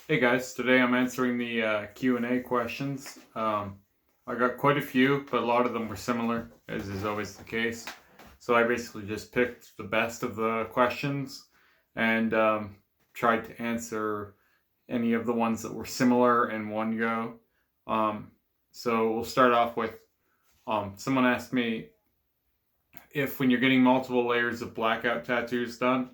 Hey guys, today I'm answering the Q&A questions. I got quite a few, but a lot of them were similar, as is always the case. So I basically just picked the best of the questions and tried to answer any of the ones that were similar in one go. So we'll start off with someone asked me if when you're getting multiple layers of blackout tattoos done,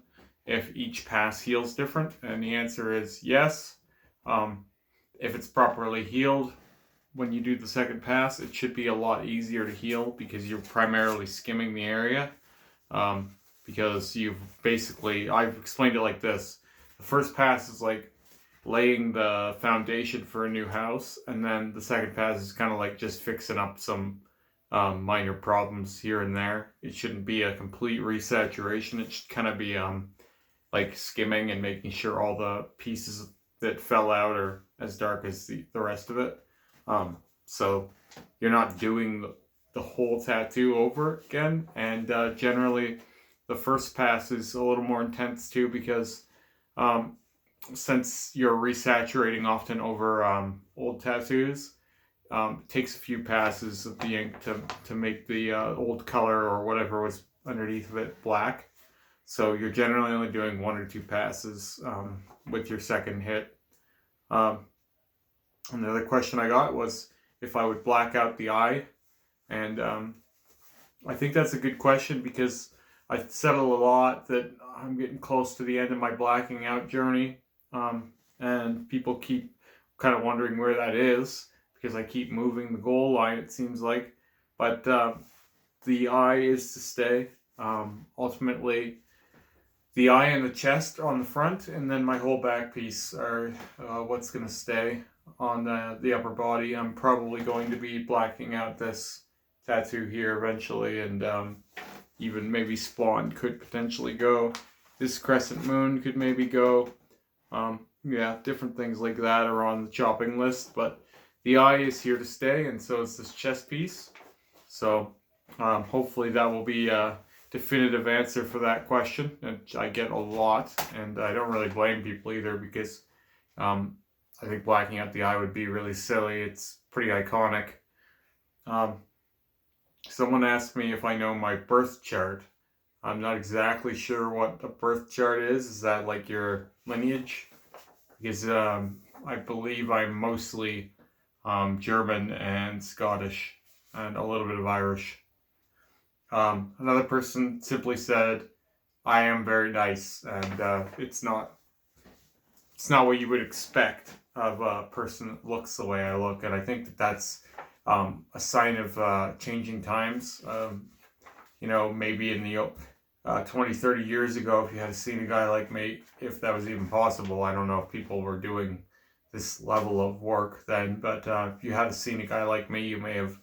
if each pass heals different, and the answer is yes. Um, if it's properly healed when you do the second pass, it should be a lot easier to heal because you're primarily skimming the area. Because I've explained it like this. The first pass is like laying the foundation for a new house, and then the second pass is kind of like just fixing up some minor problems here and there. It shouldn't be a complete resaturation. It should kind of be like skimming and making sure all the pieces that fell out are as dark as the rest of it. So you're not doing the whole tattoo over again. And generally, the first pass is a little more intense too because since you're resaturating often over old tattoos, it takes a few passes of the ink to make the old color or whatever was underneath of it black. So you're generally only doing one or two passes with your second hit. Another question I got was if I would black out the eye. And I think that's a good question because I settle a lot that I'm getting close to the end of my blacking out journey. And people keep kind of wondering where that is because I keep moving the goal line, it seems like. But the eye is to stay. Ultimately, the eye and the chest on the front, and then my whole back piece are what's going to stay on the upper body. I'm probably going to be blacking out this tattoo here eventually, and even maybe Spawn could potentially go. This crescent moon could maybe go. Yeah, different things like that are on the chopping list, but the eye is here to stay, and so is this chest piece. So hopefully that will be definitive answer for that question, and I get a lot, and I don't really blame people either because I think blacking out the eye would be really silly. It's pretty iconic. Someone asked me if I know my birth chart. I'm not exactly sure what a birth chart is. Is that like your lineage? Because I believe I'm mostly German and Scottish and a little bit of Irish. Another person simply said, "I am very nice," and it's not what you would expect of a person that looks the way I look, and I think that that's a sign of changing times. Maybe in the 20, 30 years ago, if you had seen a guy like me, if that was even possible, I don't know if people were doing this level of work then, but if you had seen a guy like me, you may have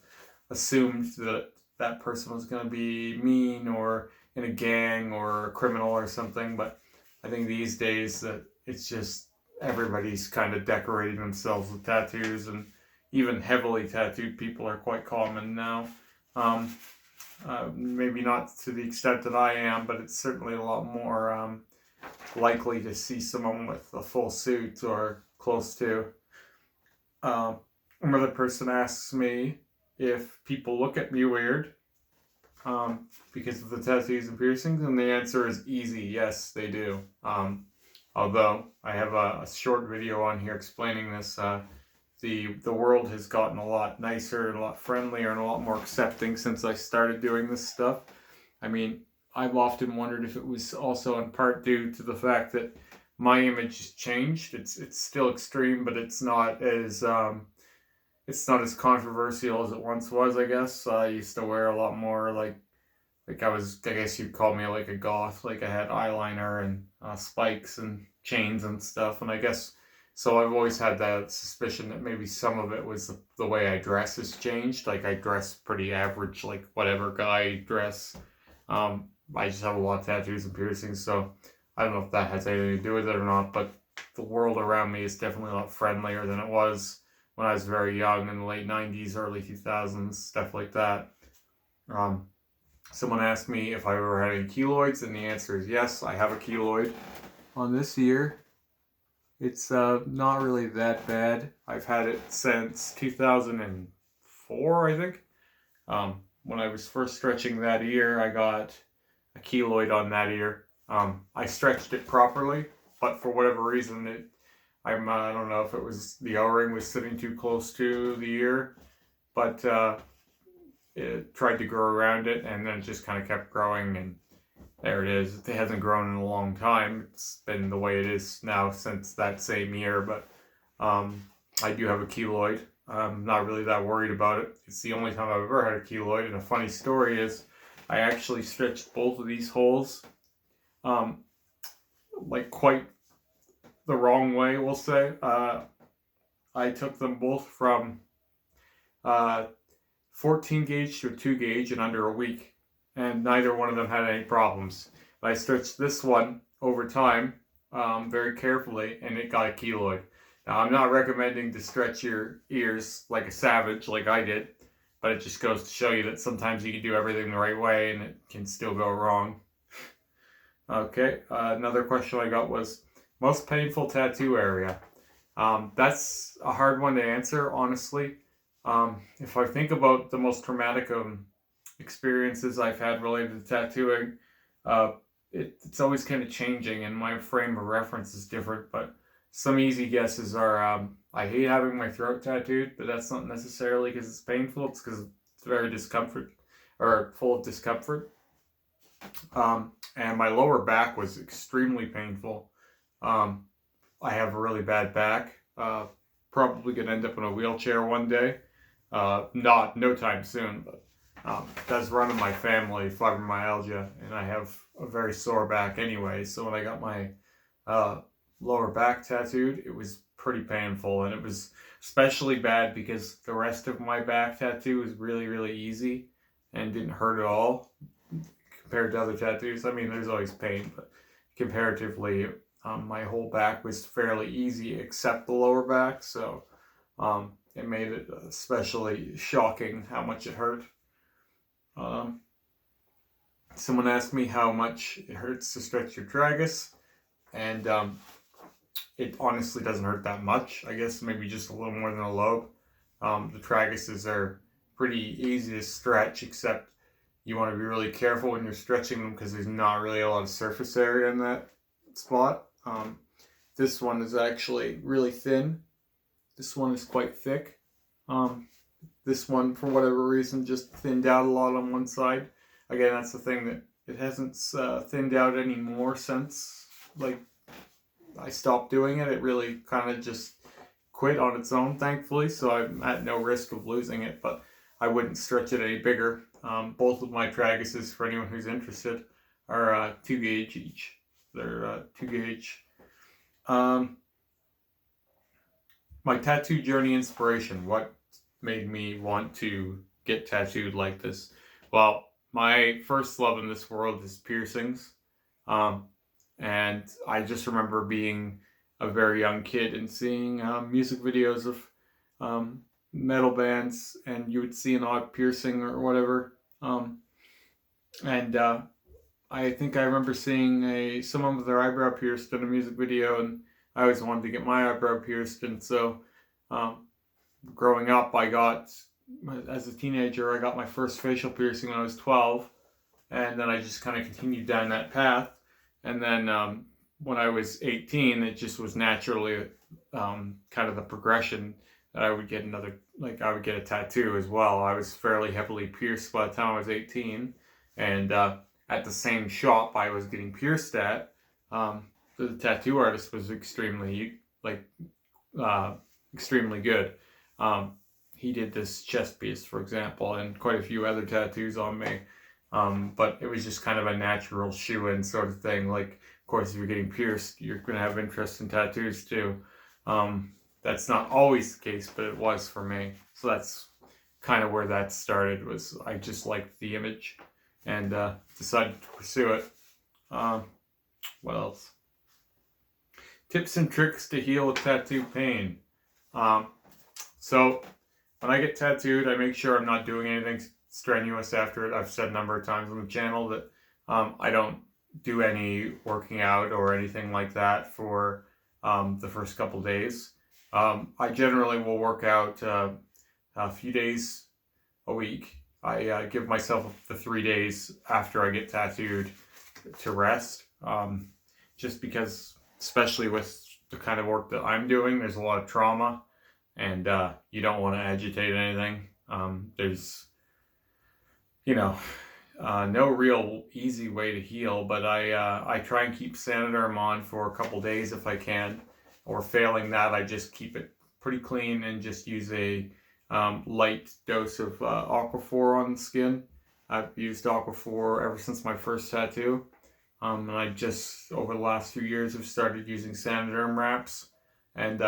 assumed that that person was going to be mean or in a gang or a criminal or something. But I think these days that it's just everybody's kind of decorating themselves with tattoos, and even heavily tattooed people are quite common now. Maybe not to the extent that I am, but it's certainly a lot more likely to see someone with a full suit or close to. Another person asks me if people look at me weird because of the tattoos and piercings, and the answer is easy. Yes, they do. Although I have a short video on here explaining this, the world has gotten a lot nicer and a lot friendlier and a lot more accepting since I started doing this stuff. I mean, I've often wondered if it was also in part due to the fact that my image has changed. It's still extreme, but it's not as controversial as it once was, I guess. I used to wear a lot more like I guess you'd call me like a goth. Like I had eyeliner and spikes and chains and stuff. And I guess, so I've always had that suspicion that maybe some of it was the way I dress has changed. Like I dress pretty average, like whatever guy dress. I just have a lot of tattoos and piercings, so I don't know if that has anything to do with it or not, but the world around me is definitely a lot friendlier than it was when I was very young in the late 90s, early 2000s, stuff like that. Someone asked me if I ever had any keloids, and the answer is yes, I have a keloid on this ear. It's not really that bad. I've had it since 2004, I think. When I was first stretching that ear, I got a keloid on that ear. I stretched it properly, but for whatever reason, I don't know if it was the O-ring was sitting too close to the ear, but it tried to grow around it, and then it just kind of kept growing, and there it is. It hasn't grown in a long time. It's been the way it is now since that same year, but I do have a keloid. I'm not really that worried about it. It's the only time I've ever had a keloid, and a funny story is I actually stretched both of these holes like quite the wrong way, we'll say. I took them both from 14 gauge to a 2 gauge in under a week, and neither one of them had any problems. But I stretched this one over time very carefully, and it got a keloid. Now, I'm not recommending to stretch your ears like a savage, like I did, but it just goes to show you that sometimes you can do everything the right way and it can still go wrong. Okay, another question I got was most painful tattoo area. That's a hard one to answer, honestly. If I think about the most traumatic experiences I've had related to tattooing, it's always kind of changing, and my frame of reference is different. But some easy guesses are I hate having my throat tattooed, but that's not necessarily because it's painful. It's because it's very discomfort or full of discomfort. And my lower back was extremely painful. I have a really bad back. Probably gonna end up in a wheelchair one day. No time soon, but does run in my family, fibromyalgia, and I have a very sore back anyway. So when I got my lower back tattooed, it was pretty painful, and it was especially bad because the rest of my back tattoo was really, really easy and didn't hurt at all compared to other tattoos. I mean, there's always pain, but comparatively, my whole back was fairly easy except the lower back, so it made it especially shocking how much it hurt. Someone asked me how much it hurts to stretch your tragus, and it honestly doesn't hurt that much. I guess maybe just a little more than a lobe. The traguses are pretty easy to stretch, except you want to be really careful when you're stretching them because there's not really a lot of surface area in that spot. This one is actually really thin. This one is quite thick. This one, for whatever reason, just thinned out a lot on one side. Again, that's the thing, that it hasn't thinned out anymore since like I stopped doing it. It really kind of just quit on its own, thankfully, so I'm at no risk of losing it, but I wouldn't stretch it any bigger. Both of my traguses, for anyone who's interested, are 2 gauge each. They're 2 gauge. My tattoo journey inspiration. What made me want to get tattooed like this? Well, my first love in this world is piercings. And I just remember being a very young kid and seeing music videos of metal bands, and you would see an odd piercing or whatever. And I think I remember seeing someone with their eyebrow pierced in a music video, and I always wanted to get my eyebrow pierced. And so growing up, as a teenager, I got my first facial piercing when I was 12, and then I just kind of continued down that path. And then when I was 18, it just was naturally kind of the progression that I would get I would get a tattoo as well. I was fairly heavily pierced by the time I was 18, and at the same shop I was getting pierced at, the tattoo artist was extremely good. He did this chest piece, for example, and quite a few other tattoos on me. But it was just kind of a natural shoe-in sort of thing. Like, of course, if you're getting pierced, you're going to have interest in tattoos too. That's not always the case, but it was for me. So that's kind of where that started, was I just liked the image and decided to pursue it. What else? Tips and tricks to heal with tattoo pain. So when I get tattooed, I make sure I'm not doing anything strenuous after it. I've said a number of times on the channel that I don't do any working out or anything like that for the first couple days. I generally will work out a few days a week. I give myself the 3 days after I get tattooed to rest, just because, especially with the kind of work that I'm doing, there's a lot of trauma, and you don't want to agitate anything. There's, no real easy way to heal, but I try and keep Saniderm on for a couple days if I can, or failing that, I just keep it pretty clean and just use a light dose of Aquaphor on the skin. I've used Aquaphor ever since my first tattoo, and I just, over the last few years, have started using Saniderm wraps. And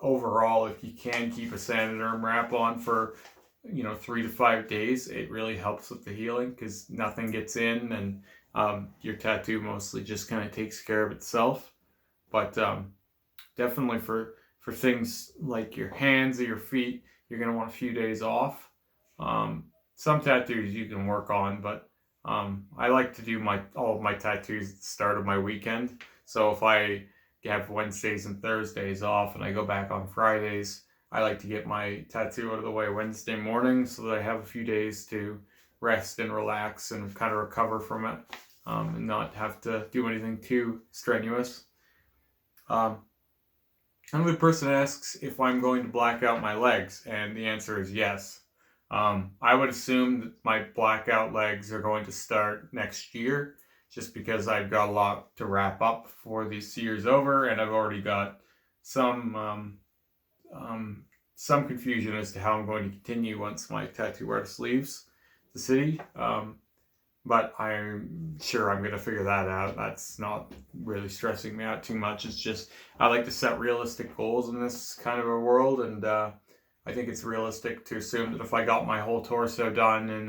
overall, if you can keep a Saniderm wrap on for 3 to 5 days, it really helps with the healing, because nothing gets in, and your tattoo mostly just kind of takes care of itself. But definitely for things like your hands or your feet, you're going to want a few days off. Some tattoos you can work on, but I like to do all of my tattoos at the start of my weekend. So if I have Wednesdays and Thursdays off and I go back on Fridays, I like to get my tattoo out of the way Wednesday morning so that I have a few days to rest and relax and kind of recover from it, and not have to do anything too strenuous. Another person asks if I'm going to black out my legs, and the answer is yes. I would assume that my blackout legs are going to start next year, just because I've got a lot to wrap up before this year's over, and I've already got some confusion as to how I'm going to continue once my tattoo artist leaves the city. But I'm sure I'm going to figure that out. That's not really stressing me out too much. It's just, I like to set realistic goals in this kind of a world, and I think it's realistic to assume that if I got my whole torso done in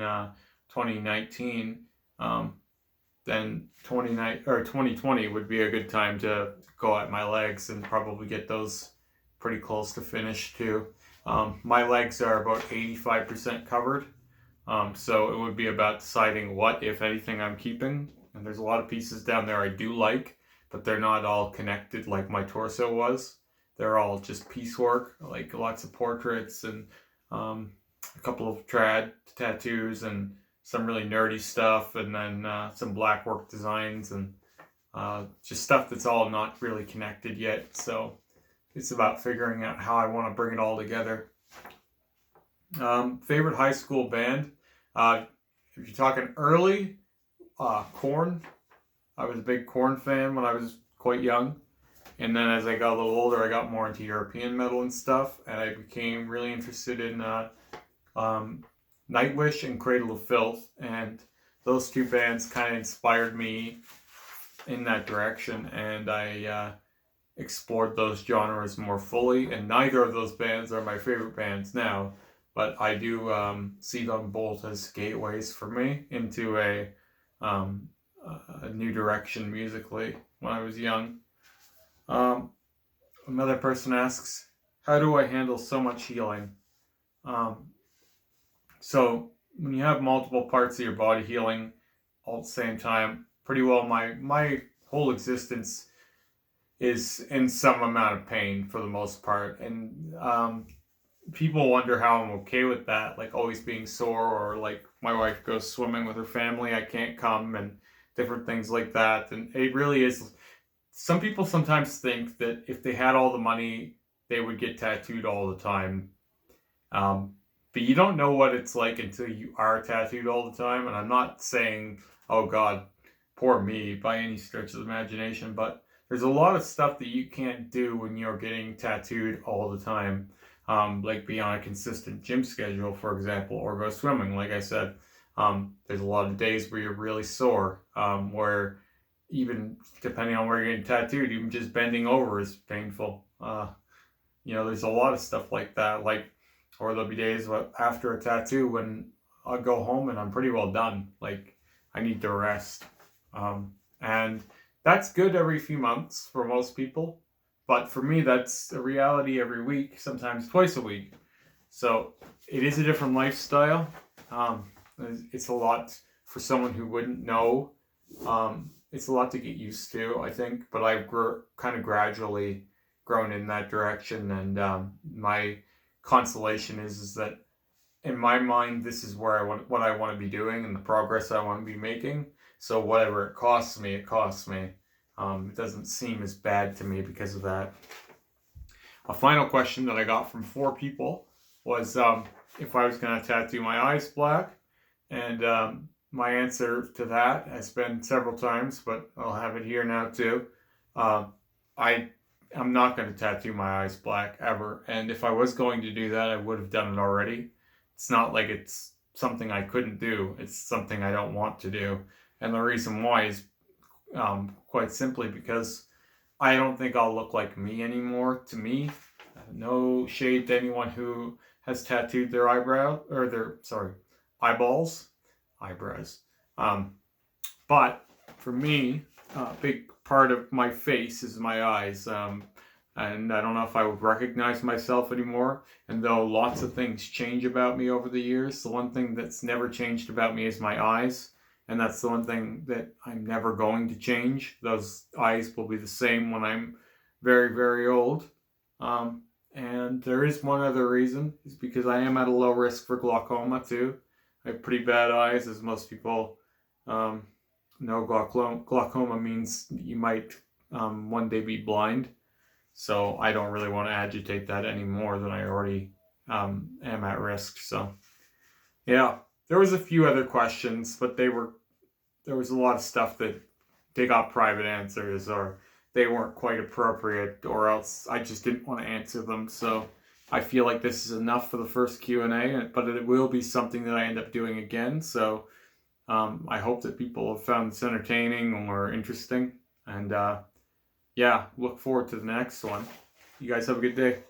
2019, then 2020 would be a good time to go at my legs and probably get those pretty close to finish too. My legs are about 85% covered. So it would be about deciding what, if anything, I'm keeping. And there's a lot of pieces down there I do like, but they're not all connected like my torso was. They're all just piecework, like lots of portraits and a couple of trad tattoos and some really nerdy stuff, and then some black work designs, and just stuff that's all not really connected yet. So it's about figuring out how I want to bring it all together. Favorite high school band? If you're talking early, Korn. I was a big Korn fan when I was quite young. And then as I got a little older, I got more into European metal and stuff. And I became really interested in Nightwish and Cradle of Filth. And those two bands kind of inspired me in that direction. And I explored those genres more fully. And neither of those bands are my favorite bands now. But I do see them both as gateways for me into a new direction musically when I was young. Another person asks, how do I handle so much healing? So when you have multiple parts of your body healing all at the same time, pretty well my whole existence is in some amount of pain for the most part. And people wonder how I'm okay with that, like always being sore, or like my wife goes swimming with her family, I can't come, and different things like that. And it really is, some people sometimes think that if they had all the money, they would get tattooed all the time. But you don't know what it's like until you are tattooed all the time. And I'm not saying, oh God, poor me by any stretch of the imagination, but there's a lot of stuff that you can't do when you're getting tattooed all the time. Like be on a consistent gym schedule, for example, or go swimming. Like I said, there's a lot of days where you're really sore, where even depending on where you're getting tattooed, even just bending over is painful. There's a lot of stuff like that. Or there'll be days after a tattoo when I'll go home and I'm pretty well done. Like I need to rest. And that's good every few months for most people. But for me, that's a reality every week, sometimes twice a week. So it is a different lifestyle. It's a lot for someone who wouldn't know. It's a lot to get used to, I think. But I've kind of gradually grown in that direction, and my consolation is that in my mind, this is where what I want to be doing and the progress I want to be making. So whatever it costs me, it costs me. It doesn't seem as bad to me because of that. A final question that I got from 4 people was if I was going to tattoo my eyes black, and my answer to that has been several times, but I'll have it here now too. I'm not going to tattoo my eyes black ever, and if I was going to do that, I would have done it already. It's not like it's something I couldn't do. It's something I don't want to do, and the reason why is quite simply because I don't think I'll look like me anymore. To me, no shade to anyone who has tattooed their eyeballs, eyebrows. But for me, a big part of my face is my eyes. And I don't know if I would recognize myself anymore. And though lots of things change about me over the years, the one thing that's never changed about me is my eyes. And that's the one thing that I'm never going to change. Those eyes will be the same when I'm very, very old. And there is one other reason, is because I am at a low risk for glaucoma too. I have pretty bad eyes, as most people know. Glaucoma means you might one day be blind. So I don't really want to agitate that any more than I already am at risk. So yeah, there was a few other questions, but there was a lot of stuff that they got private answers, or they weren't quite appropriate, or else I just didn't want to answer them. So I feel like this is enough for the first Q&A, but it will be something that I end up doing again. So I hope that people have found this entertaining or interesting. And yeah, look forward to the next one. You guys have a good day.